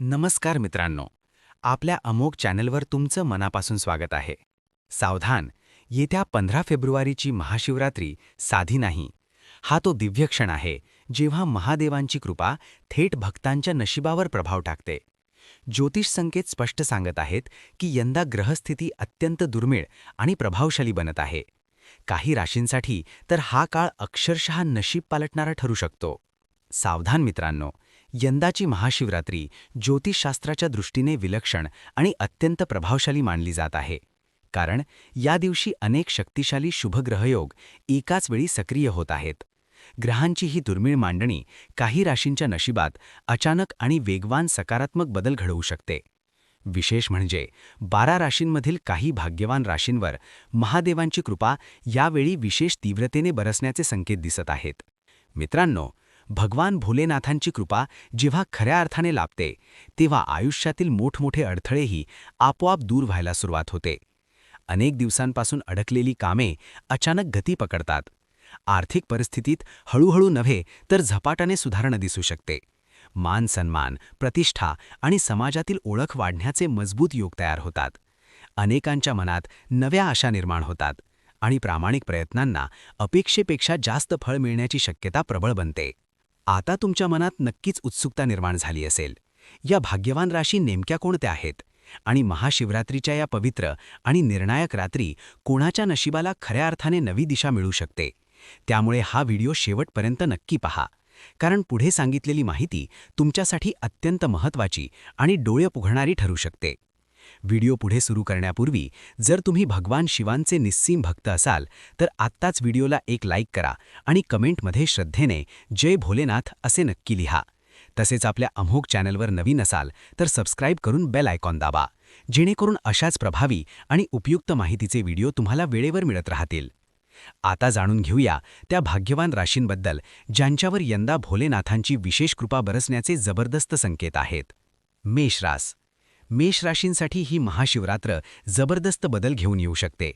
नमस्कार मित्रांनो, आपल्या अमोघ चॅनलवर तुमचं मनापासून स्वागत आहे. सावधान, येत्या 15 फेब्रुवारीची महाशिवरात्री साधी नाही. हा तो दिव्य क्षण आहे जेव्हा महादेवांची कृपा थेट भक्तांच्या नशिबावर प्रभाव टाकते. ज्योतिष संकेत स्पष्ट सांगत आहेत की यंदा ग्रहस्थिती अत्यंत दुर्मिळ आणि प्रभावशाली बनत आहे. काही राशींसाठी तर हा काळ अक्षरशः नशीब पालटणारा ठरू शकतो. सावधान मित्रांनो, यंदाची महाशिवरात्री ज्योतिषशास्त्राच्या दृष्टीने विलक्षण आणि अत्यंत प्रभावशाली मानली जात आहे. कारण या दिवशी अनेक शक्तिशाली शुभग्रहयोग एकाच वेळी सक्रिय होत आहेत. ग्रहांची ही दुर्मिळ मांडणी काही राशींच्या नशिबात अचानक आणि वेगवान सकारात्मक बदल घडवू शकते. विशेष म्हणजे 12 राशींमधील काही भाग्यवान राशींवर महादेवांची कृपा यावेळी विशेष तीव्रतेने बरसण्याचे संकेत दिसत आहेत. मित्रांनो, भगवान भोलेनाथांची कृपा जेव्हा खऱ्या अर्थाने लाभते तेव्हा आयुष्यातील मोठमोठे अडथळेही आपोआप दूर व्हायला सुरुवात होते. अनेक दिवसांपासून अडकलेली कामे अचानक गती पकडतात. आर्थिक परिस्थितीत हळूहळू नव्हे तर झपाट्याने सुधारणा दिसू शकते. मान सन्मान, प्रतिष्ठा आणि समाजातील ओळख वाढण्याचे मजबूत योग तयार होतात. अनेकांच्या मनात नव्या आशा निर्माण होतात आणि प्रामाणिक प्रयत्नांना अपेक्षेपेक्षा जास्त फळ मिळण्याची शक्यता प्रबळ बनते. आता तुमच्या मनात नक्कीच उत्सुकता निर्माण झाली असेल. या भाग्यवान राशी नेमक्या कोणत्या आहेत आणि महाशिवरात्रीच्या या पवित्र आणि निर्णायक रात्री कोणाच्या नशिबाला खऱ्या अर्थाने नवी दिशा मिळू शकते? त्यामुळे हा व्हिडिओ शेवटपर्यंत नक्की पहा, कारण पुढे सांगितलेली माहिती तुमच्यासाठी अत्यंत महत्त्वाची आणि डोळे उघडणारी ठरू शकते. व्हिडिओ पुढे सुरू करण्यापूर्वी जर तुम्ही भगवान शिवांचे निस्सीम भक्त असाल तर आत्ताच व्हिडिओला एक लाईक करा आणि कमेंटमध्ये श्रद्धेने जय भोलेनाथ असे नक्की लिहा. तसेच आपल्या अमोघ चॅनलवर नवीन असाल तर सबस्क्राईब करून बेल आयकॉन दाबा, जेणेकरून अशाच प्रभावी आणि उपयुक्त माहितीचे व्हिडिओ तुम्हाला वेळेवर मिळत राहतील. आता जाणून घेऊया त्या भाग्यवान राशींबद्दल ज्यांच्यावर यंदा भोलेनाथांची विशेष कृपा बरसण्याचे जबरदस्त संकेत आहेत. मेष रास. मेष राशींसाठी ही महाशिवरात्र जबरदस्त बदल घेऊन येऊ शकते.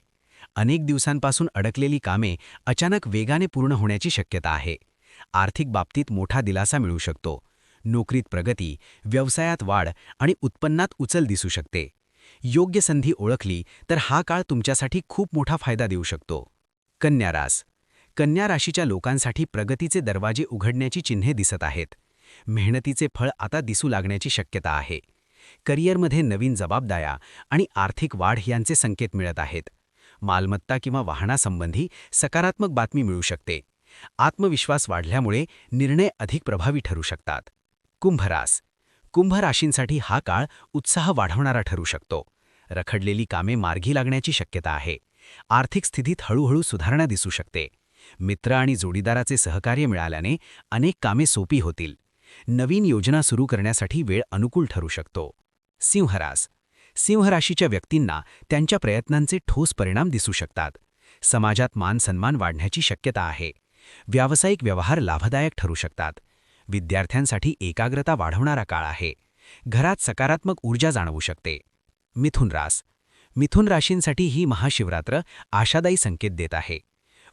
अनेक दिवसांपासून अडकलेली कामे अचानक वेगाने पूर्ण होण्याची शक्यता आहे. आर्थिक बाबतीत मोठा दिलासा मिळू शकतो. नोकरीत प्रगती, व्यवसायात वाढ आणि उत्पन्नात उचल दिसू शकते. योग्य संधी ओळखली तर हा काळ तुमच्यासाठी खूप मोठा फायदा देऊ शकतो. कन्या रास. कन्या राशीच्या लोकांसाठी प्रगतीचे दरवाजे उघडण्याची चिन्हे दिसत आहेत. मेहनतीचे फळ आता दिसू लागण्याची शक्यता आहे. करिअरमध्ये नवीन जबाबदाऱ्या आणि आर्थिक वाढ यांचे संकेत मिळत आहेत. मालमत्ता किंवा वाहनासंबंधी सकारात्मक बातमी मिळू शकते. आत्मविश्वास वाढल्यामुळे निर्णय अधिक प्रभावी ठरू शकतात. कुंभ रास. कुंभ राशींसाठी हा काळ उत्साह वाढवणारा ठरू शकतो. रखडलेली कामे मार्गी लागण्याची शक्यता आहे. आर्थिक स्थितीत हळूहळू सुधारणा दिसू शकते. मित्र आणि जोडीदाराचे सहकार्य मिळाल्याने अनेक कामे सोपी होतील. नवीन योजना सुरू करण्यासाठी वेळ अनुकूल ठरू शकतो. सिंह रास. सिंह राशीच्या व्यक्तींना त्यांच्या प्रयत्नांचे ठोस परिणाम दिसू शकतात. समाजात मान सन्मान वाढण्याची शक्यता आहे. व्यावसायिक व्यवहार लाभदायक ठरू शकतात. विद्यार्थ्यांसाठी एकाग्रता वाढवणारा काळ आहे. घरात सकारात्मक ऊर्जा जाणवू शकते. मिथुन रास. मिथुन राशींसाठी ही महाशिवरात्र आशादायी संकेत देत आहे.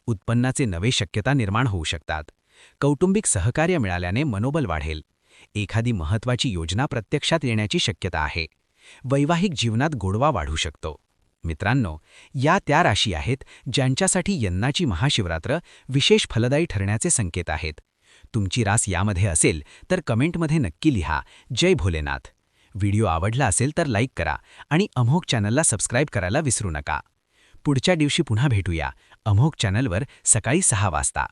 उत्पन्नाचे नवे शक्यता निर्माण होऊ शकतात. कौटुंबिक सहकार्य मिळाल्याने मनोबल वाढेल. एखादी महत्त्वाची योजना प्रत्यक्षात येण्याची शक्यता आहे. वैवाहिक जीवनात गोडवा वाढू शकतो. मित्रांनो, या त्या राशी आहेत ज्यांच्यासाठी यंदाची महाशिवरात्र विशेष फलदायी ठरण्याचे संकेत आहेत. तुमची रास यामध्ये असेल तर कमेंटमध्ये नक्की लिहा जय भोलेनाथ. व्हिडिओ आवडला असेल तर लाईक करा आणि अमोघ चॅनलला सबस्क्राईब करायला विसरू नका. पुढच्या दिवशी पुन्हा भेटूया अमोघ चॅनलवर सकाळी 6 वाजता.